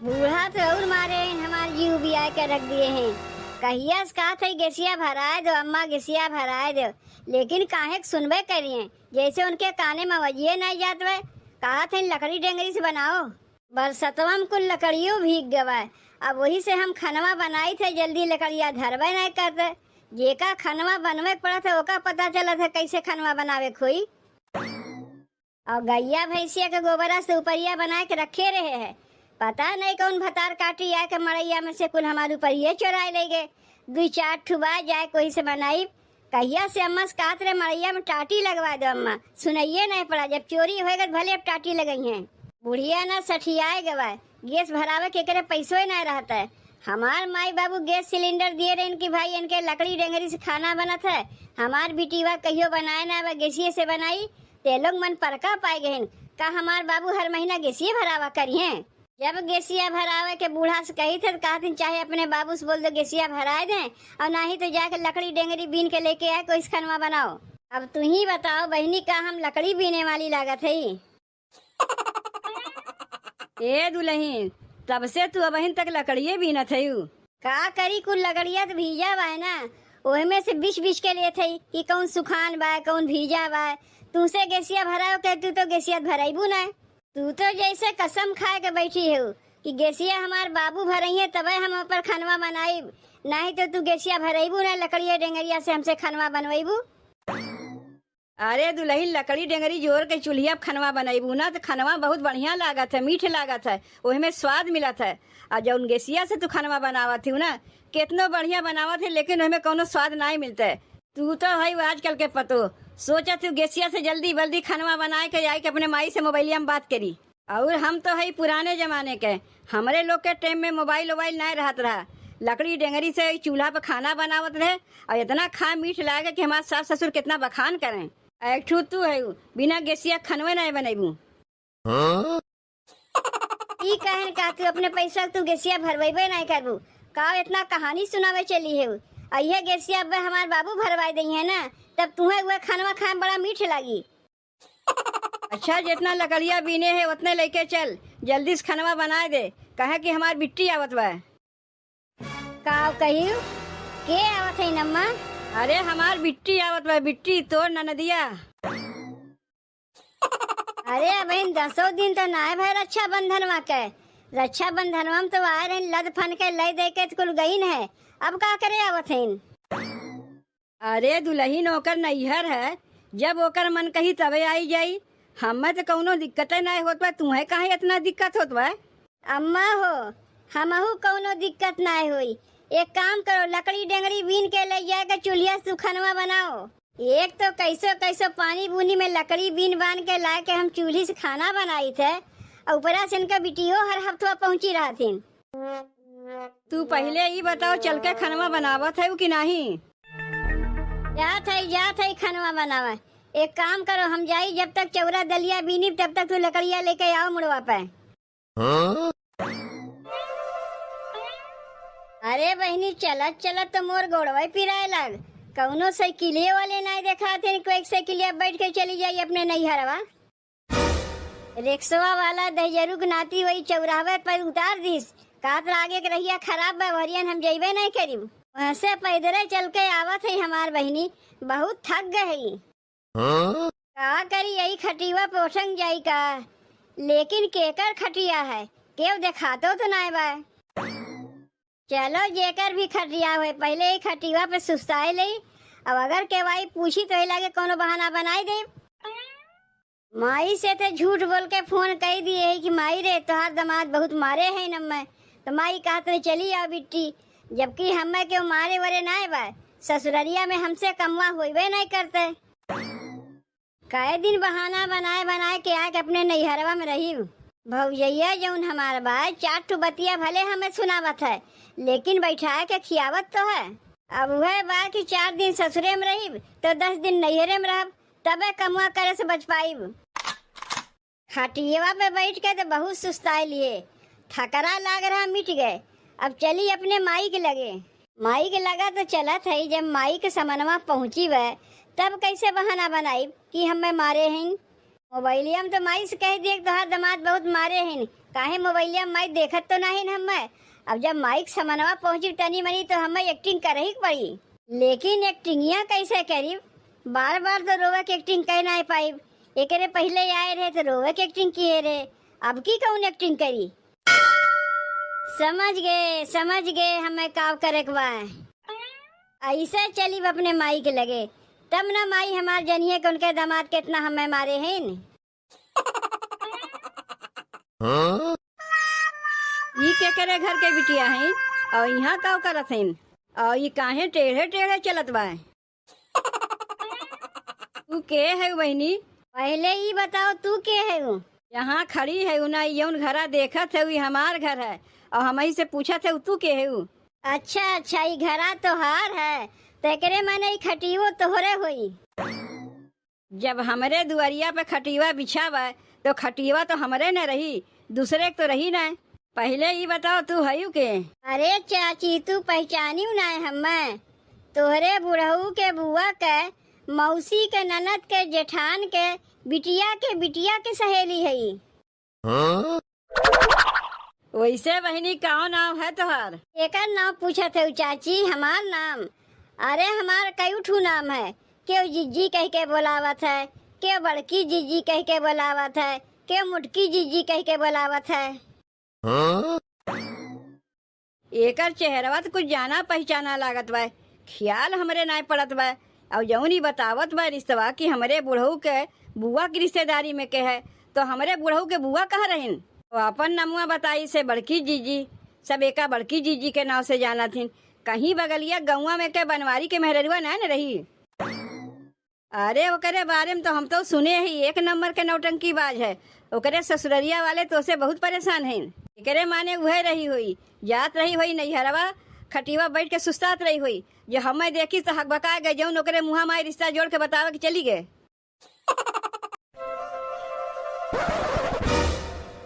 बूढ़ा तो और मारे हैं, हमारे जीव भी आए के रख दिए हैं। कहिया से कहा था गेसिया भराए दो अम्मा, गेसिया भराए दो, लेकिन काहे के सुनबे करिए, जैसे उनके काने में वजिए नहीं जात वे। कहा था लकड़ी डेंगरी से बनाओ, बरसतवा में कुल लकड़ियों भीग गवाए। अब वही से हम खनवा बनाई थे, जल्दी लकड़िया धरबे नहीं करते। जेका खनवा बनवे पड़ा था ओका पता चला था कैसे खनवा बनावे खोई। और गैया भैंसिया के गोबरा से ऊपरिया बना के रखे रहे हैं। पता नहीं कौन भतार काटी आए के मड़ैया में से कुल हमारे ऊपरिये चुराए ले गए। 2-4 ठुबा जाए कोई से बनाई। कहिया से अम्मा से कहत रहे मड़ैया में टाटी लगवा दो अम्मा, सुनइये नहीं पड़ा। जब चोरी होएगा तो भले अब टाटी लगई हैं। बुढ़िया ना सठियाए गवाए, गैस भरावे के करे पैसों ही नहीं रहता है। हमार माई बाबू गैस सिलेंडर दिए रहे इनकी भाई, इनके लकड़ी डेंगरी से खाना बनत है। हमार बिटिवा कहियो बनाए ना, वह गैसिये से बनाई। ते लोग मन परका पाए गए का हमार बाबू हर महीना गैसिये भरावा करिए। जब गैसिया भरावे के बूढ़ा से कही थे कहते चाहे अपने बाबू से बोल दो गैसिया भराए दें, और ना ही तो जाकर लकड़ी डेंगरी बीन के लेके आए कोई खनवा बनाओ। अब तू ही बताओ बहनी, का हम लकड़ी बीने वाली लागत है। ए दुल्हन, तब से तू अबहिन तक लकड़िये बीनत है। का करी कुल लकड़िया तो भीजा बा ना, ओहे में से बिछ के लिए थे कि कौन सुखान बा कौन भीजा बा। तुमसे गैसिया भराओ के तू तो गैसिया भराइबू ना। तू तो जैसे कसम खाए के बैठी है कि गैसिया हमार बाबू भरइए तबे हम ऊपर खनवा बनाई, नहीं तो तू गैसिया भराइबू ना, लकड़िया डेंगरिया से हमसे खनवा बनवाइबू। अरे दुल्हन, लकड़ी डेंगरी जोर के चूल्हिया खनवा बनाईबू ना तो खनवा बहुत बढ़िया लागत है, मीठ लागत है, ओहे में स्वाद मिलत है। और जौन गैसिया से तू खनवा बनावत थी ना, कितनो बढ़िया बनावत है, लेकिन ओहे कोनो स्वाद नहीं मिलता है। तू तो है आजकल के पतो सोचा तू गैसिया से जल्दी बल्दी खनवा बनाए के जाए के अपने माई से मोबाइलिया में बात करी। और हम तो है पुराने जमाने के, हमारे लोग के टाइम में मोबाइल नहीं रहत रहा। लकड़ी डेंगरी से चूल्हा पे खाना बनावत रहे और इतना खा मीठ लागे कि हमारे सास ससुर कितना बखान करें। एक ठू तू है बिना गैसिया खनवे नहीं बनेबू। ई कहन का तू अपने पैसा तू गैसिया भरवेबे नहीं करबू का, इतना कहानी सुनावे चली है। अयह गैसिया अब हमारे बाबू भरवाई दी है ना, तब तुम्हें वह खानवा खाए बड़ा मीठ लगी। अच्छा, जितना लकड़िया बीने है उतने लेके चल, जल्दी से खनवा बना दे, कहे कि हमार बिट्टी आवत बा। का कहियो के आवत है नम्मा? अरे हमार बिट्टी आवत बा, बिट्टी तोर ननदिया। अरे बहन 10 दिन तो ना भाई रक्षाबंधनवा के, रक्षाबंधनवा में तो आए रहे लद फन के लय दे के कुल गईन है। अब का करे आवत है? अरे दुल्हन, ओकर नैहर है, जब ओकर मन कही तबे आई जाई। हमें तो कौनो दिक्कत नहीं होत बा, तुम्हें काहे इतना दिक्कत होत बा? अम्मा हो, हमहू कौनो दिक्कत नहीं हुई। एक काम करो, लकड़ी डेंगरी बीन के ले जाए के चूल्हिया सुखनवा बनाओ। एक तो कैसो पानी बूनी में लकड़ी बीन बांध के ला के हम चूल्ही से खाना बनाई थे, और ऊपरा से इनका बिटियो हर हफ्ता पहुँची रहा थी। तू पहले ही बताओ चल के खनवा बनावत है कि नहीं? जात है खनवा बनावा। एक काम करो, हम जाई जब तक चौरा दलिया बीनी तब तक तू लकड़िया लेके आओ मुड़वा पे। अरे बहनी, चलत चलत तो मोर गोड़वा पिराए लग। कौनो साइकिलिये वाले नहीं देखा थे, कोई साइकिलिया बैठ के चली जाई अपने नैहरवा। रिक्शवा वाला दहजरू के नाती वही चौराहे पर उतार दीस, कात आगे के रहिया खराब बा, वरियन हम जइबे नहीं करी। वहाँ से पैदल चल के आवत है हमार बहनी, बहुत थक गई। का करी, यही खटिया पे उठंग जाई का, लेकिन केकर खटिया है केव देखातो तो नहीं बा। चलो जेकर भी खटिया हुए पहले ही खटिया पे सुस्ताए ले। अब अगर के भाई पूछी तो लगे कोनो बहाना बनाई दे। माई से तो झूठ बोल के फोन कह दिए है कि माई रे तोहार दामाद बहुत मारे है नम्मा, तो माई कहत रहे चली आओ बिट्टी, जबकि हमें क्यों मारे वरे नहीं बा, ससुररिया में हमसे कमवा होइबे नहीं करते। कई दिन बहाना बनाए के आके अपने नैहरवा में रही। भौजैया जौन हमार बा 4 ठो बतिया भले हमें सुनावत है, लेकिन बैठा के खियावत तो है। अब वह बा कि 4 दिन ससुरे में रही तो 10 दिन नैहरे में रह, तबे कमुआ करे से बच पाई। खटिएवा पे बैठ के तो बहुत सुस्ताई लिए, थकरा लाग रहा मिट गए। अब चली अपने माई के लगे। माई के लगा तो चलत है, जब माई के समनवा पहुँची वह तब कैसे बहाना बनाई कि हमें मारे हैं। मोबाइलिया में तो माई से कह दिए तोहार दामाद बहुत मारे हैं, काहे मोबाइलिया में माई देखत तो नहीं न हमें। अब जब माइक समनवा पहुंची तनी मनी तो हमें एक्टिंग कर ही पड़ी, लेकिन एक्टिंगिया कैसे करी? बार बार तो रोवे के एक्टिंग कह नहीं पाई। एकरे पहले आए रहे तो रोवे के एक्टिंग किए रहे, अब की कौन एक्टिंग करी? समझ गए हमें काव करे के बा। ऐसे चली अपने माई के लगे, तब ना माई हमार जनिए के उनके दामाद कितना हमें मारे हैं। ये के करे घर के बिटिया हैं और यहाँ काव करत हैं और ये काहे टेढ़े टेढ़े चलत बा? तू के है बहनी? पहले ही बताओ तू के है? यहाँ खड़ी है ना, यौन घरा देखत है, हमार घर है और हम ही से पूछत है तू के है? अच्छा ये घरा तोहार है, तेकरे माने खटियो तोहरे हुई। जब हमरे दुआरिया पे खटिवा बिछावा तो खटिवा तो हमरे न रही, दूसरे तो रही न। पहले ही बताओ तू है के? अरे चाची तू पहचानी ना हमें? तोहरे बुढ़ऊ के बुआ के, मौसी के, ननद के, जेठान के बिटिया के सहेली है। वैसे बहनी का नाम है तोहार? एकर नाम पूछत है चाची? हमार नाम? अरे हमार कई ठू नाम है। क्यों जिज्जी कह के बुलावत है, क्यों बड़की जिज्जी कह के बुलावत है, क्यों मुटकी जिज्जी कह के बुलावत है। एकर चेहरवा तो कुछ जाना पहचाना लागत बा, ख्याल हमरे नाय पड़त बा। और जौन ही बतावत बा रिश्तवा कि हमरे बुढ़ऊ के बुआ की रिश्तेदारी में के है, तो हमरे बुढ़ऊ के बुआ कहाँ रहिन? तो अपन नमुआ बताई से बड़की जीजी, सब एका बड़की जीजी के नाव से जाना थीन। कहीं बगलिया गौवा में के बनवारी के मेहररुआ न रही। अरे ओकरे बारे में तो हम तो सुने ही, एक नंबर के नौटंकी बाज है। ओकरे ससुररिया वाले तो से बहुत परेशान हैं। एकरे माने वह रही हुई, जात रही हुई नैहरवा, खटिवा बैठ के सुस्तात रही हुई। जो हमें देखी तो हक बका गए, जौन ओकरे मुँहा माई रिश्ता जोड़ के बतावे कि चली गए।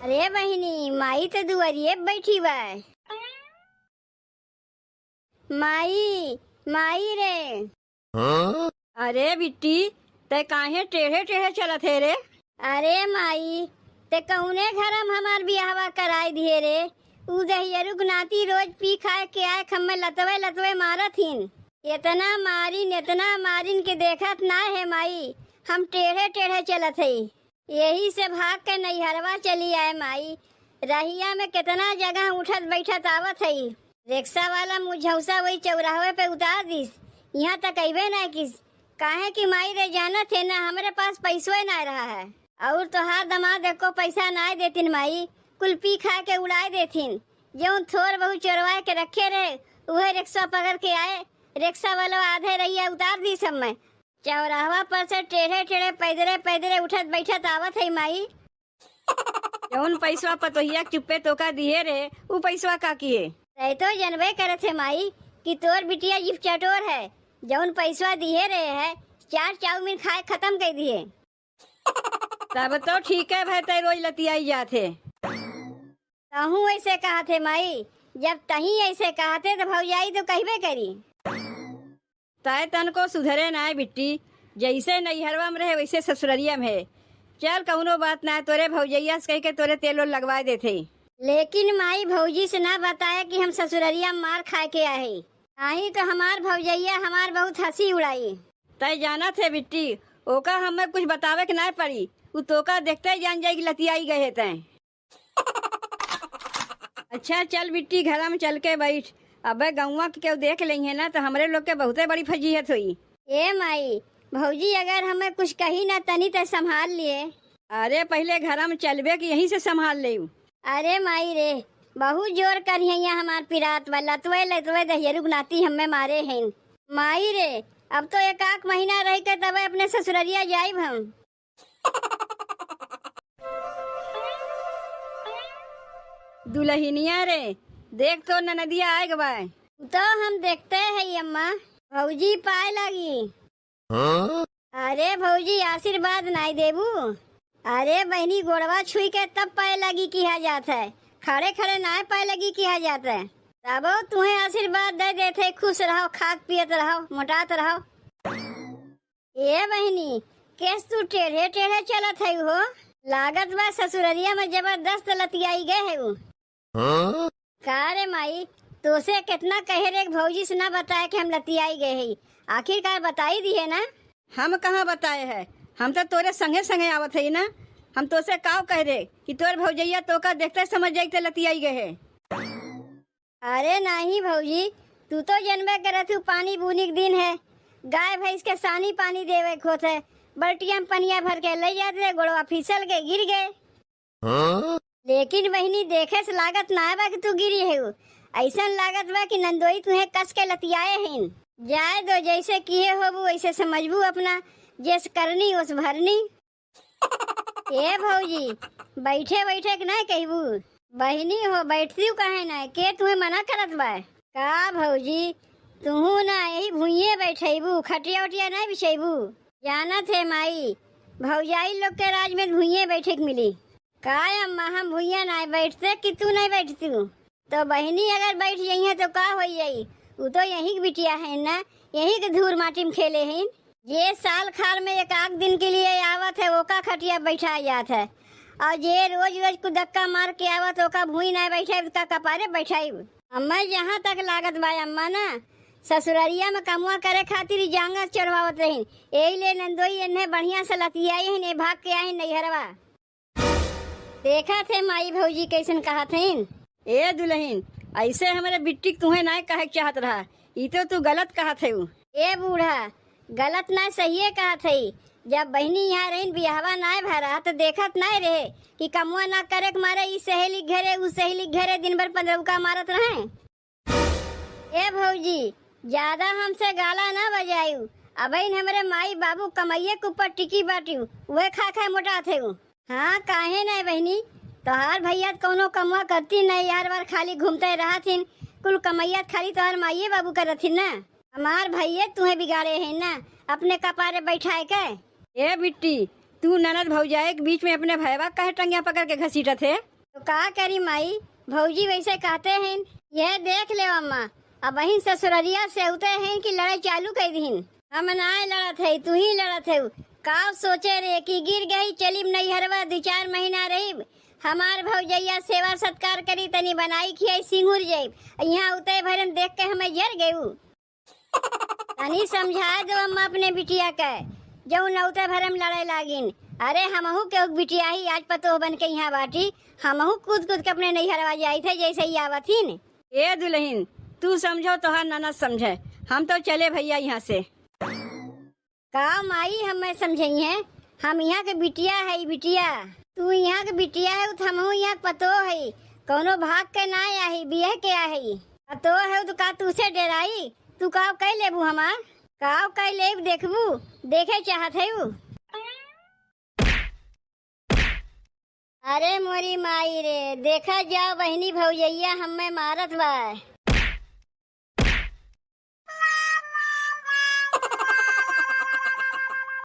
अरे बहिनी माई तो दुआरिये बैठी बा। माई रे। अरे बिट्टी ते काहे टेढ़े टेढ़े चलत है रे? अरे माई ते कौने घरम हमार बियाहवा कराई दिए रे? उदहियरुक नाती रोज पी खाए के आए, खम्मे लतवे मारत हिन। इतना मारिन के देखत ना है माई, हम टेढ़े टेढ़े चलत है। यही से भाग के नैहरवा चली आए माई। रहिया में कितना जगह उठत बैठत आवत है। रिक्शा वाला मुझौसा वही चौराहे पे उतार दिस, यहाँ तक अबे ना किस। काहे कि माई रे जानत है ना हमारे पास पैसो ना रहा है, और तोहार दमाद को पैसा ना देतिन माई, कुल पी खा के उड़ाए देथिन। जो थोर बहुत चोरवा के रखे रहे वह रिक्शा पकड़ के आए। रिक्शा वाला आधे रहिया उतार दी सब में। चौराहा पर से टेढ़े टेढ़े पैदरे उठत बैठत आवत है माई। जौन पैसवा पतोहिया चुप्पे तोका दिए रे, उ पैसवा का किए? तै तो जनबे करत है माई कि तोर बिटिया जिप चटोर है। जौन पैसवा दिए रहे है, 4 चाउमीन खाए खत्म कर दिए। तब तो ठीक है भाई, ते रोज लतियाई जाते। कहूँ ऐसे कहा थे माई, जब तही ऐसे कहा थे तो भौजाई तो कहबे करी। तय तन को सुधरे ना बिट्टी, जैसे नैहरवा में रहे वैसे ससुररिया में है। चल कौनो बात ना, तोरे भौजैया से कह के तोरे तेल लगवा देते। लेकिन माई भौजी से ना बताया कि हम ससुररिया मार खा के आए। नहीं तो हमार भौजैया हमार बहुत हंसी उड़ाई। तय जाना थे बिट्टी, ओका हमें कुछ बतावे के ना पड़ी, उ तोका देखते ही जान जाएगी लतियाई गए तय। अच्छा चल बिट्टी, घर में चल के बैठ। अबे गौवा के क्यों देख लेंगे ना तो हमरे लोग के बहुते बड़ी फजीहत हुई। ए माई भौजी अगर हमें कुछ कही ना तनी तो संभाल लिए। अरे पहले घर में चलबे कि यहीं से संभाल ले। अरे माई रे बहुत जोर करिए हमार पिरात वाला लतवे दहियरुक नाती हमें मारे हैं। माई रे अब तो 1 महीना रह के तब अपने ससुररिया जाइब हम। दुल्हनिया रे देख तो ननदिया आए गवा। तो हम देखते हैं अम्मा, भौजी पाए लगी। अरे भौजी आशीर्वाद नहीं देबू? अरे बहनी गोड़वा छुई के तब पाए लगी किया जाता है, खड़े खड़े ना पाए लगी किया जाता है। तब तुम्हें आशीर्वाद दे देते, खुश रहो, खाक पियत रहो, मोटात रहो। ये बहनी केस तू टेढ़े टेढ़े चलत है हो? लागत बा ससुररिया में जबरदस्त लतियाई गए है वो। का रे माई, तोसे कितना कहे रे भौजी से ना बताए कि हम लतियाई गए है, आखिरकार बताई दी है ना। हम कहाँ बताए है, हम तो तोरे संगे संगे आवत है ना। हम तोसे काव कह दे कि तोर भौजैया तो का देखते समझ जाई ते लतियाई गए है। अरे नहीं भौजी, तू तो जनबे करे तू पानी बूनी के दिन है, गाय भैंस के सानी पानी देवे खोत है, बल्टिया में पनिया भर के ले जाते, गोड़वा फिसल के गिर गए। लेकिन बहनी देखे से लागत ना बा कि तू गिरी है, ऐसा लागत बा कि नंदोई तुम्हें कस के लतियाए हैं। जाए दो, जैसे किए हो वैसे समझबू अपना, जैसे करनी उस भरनी। ए भौजी, बैठे बैठे के नहीं कहबू, बहनी हो बैठती कहे ना के तुम्हें मना करत बा। का भौजी, तू ना यही भूइये बैठेबू, खटिया उटिया नहीं बिछेबू। जाना थे माई, भौजाई लोग के राज में भूइये बैठे के मिली। का अम्मा, हम भूइया नहीं बैठते कि तू नहीं बैठती। तो बहनी अगर बैठ जाइए तो का हो जाई, वो तो यही की बिटिया है ना, यही के धूल माटी में खेले हैं। ये साल खाल में एक आध दिन के लिए आवत है, ओका खटिया बैठा जात है, और ये रोज रोज को धक्का मार के आवत ओका भूई नहीं बैठे, उसका कपारे बैठाई। अम्मा जहाँ तक लागत बा अम्मा ना, ससुररिया में कमुआ करे खातिर जांगा चढ़वावत रही, यही ले नंदोई इन्हें बढ़िया से लतियाई है, भाग के आई नैहरवा। देखा थे माई भौजी कैसन कहा थे। ए दुल्हन, ऐसे हमारे बिट्टी तुम्हें नहीं कहे चाहत रहा, ये तो तू गलत कहा थे। ए बूढ़ा, गलत ना सही कहा थे। जब बहनी यहाँ रही बिहावा ना भरा तो देखत नहीं रहे कि कमुआ ना करे के मारे इस सहेली घरे उस सहेली घरे दिन भर पंद्रह मारत रहे। ए भौजी, ज्यादा हमसे गाला ना बजायू, अब हमारे माई बाबू कमाइये के ऊपर टिकी बाटी, वह खा खा मोटा थे। हाँ काहे नहीं बहनी, तोहार भैया कोनो कमुआ करती नहीं, हर बार खाली घूमते रहा थी, कुल कमैया खाली तोहार माइये बाबू करत थी ना। हमार भैया तुम्हें बिगाड़े हैं ना, अपने कपारे बैठाए के। ए बिट्टी, तू ननद भौजाई के बीच में अपने भैया कहे टंगिया पकड़ के घसीटा थे। तो का करी माई, भौजी वैसे कहते हैं। यह देख ले अम्मा, अब बहन ससुररिया से उते हैं कि लड़ाई चालू कर दीन। हम ना लड़त है, तू ही लड़त है। का सोचे रे कि गिर गई चली नैहरवा, 2-4 महीना रही, हमार भौजैया सेवा सत्कार करी, तनी बनाई खियाई सिंगुर जाई, यहाँ उते भरम देख के हमें जर गयू। तनी समझा दो अम्मा अपने बिटिया के, जो नौते भरम लड़े लागिन। अरे हमहू के बिटिया ही आज पतो बन के यहाँ बाटी, हमहू कूद कूद के अपने नैहरवा जाई थे जैसे ही आवथिन। ए दुल्हन, तू समझो तो हर ननद समझे, हम तो चले भैया यहाँ से। का माई हमें समझई है, हम यहाँ के बिटिया है। बिटिया तू यहाँ के बिटिया है तो हमहू यहाँ पतो है, कोनो भाग के ना आई, बिया के आई पतो है तो का तू से डराई, तू का कह लेबू, हमार का कह लेब, देखबू देखे चाहत है। अरे मोरी माई रे, देखा जाओ बहनी भौजैया हमें मारत बा।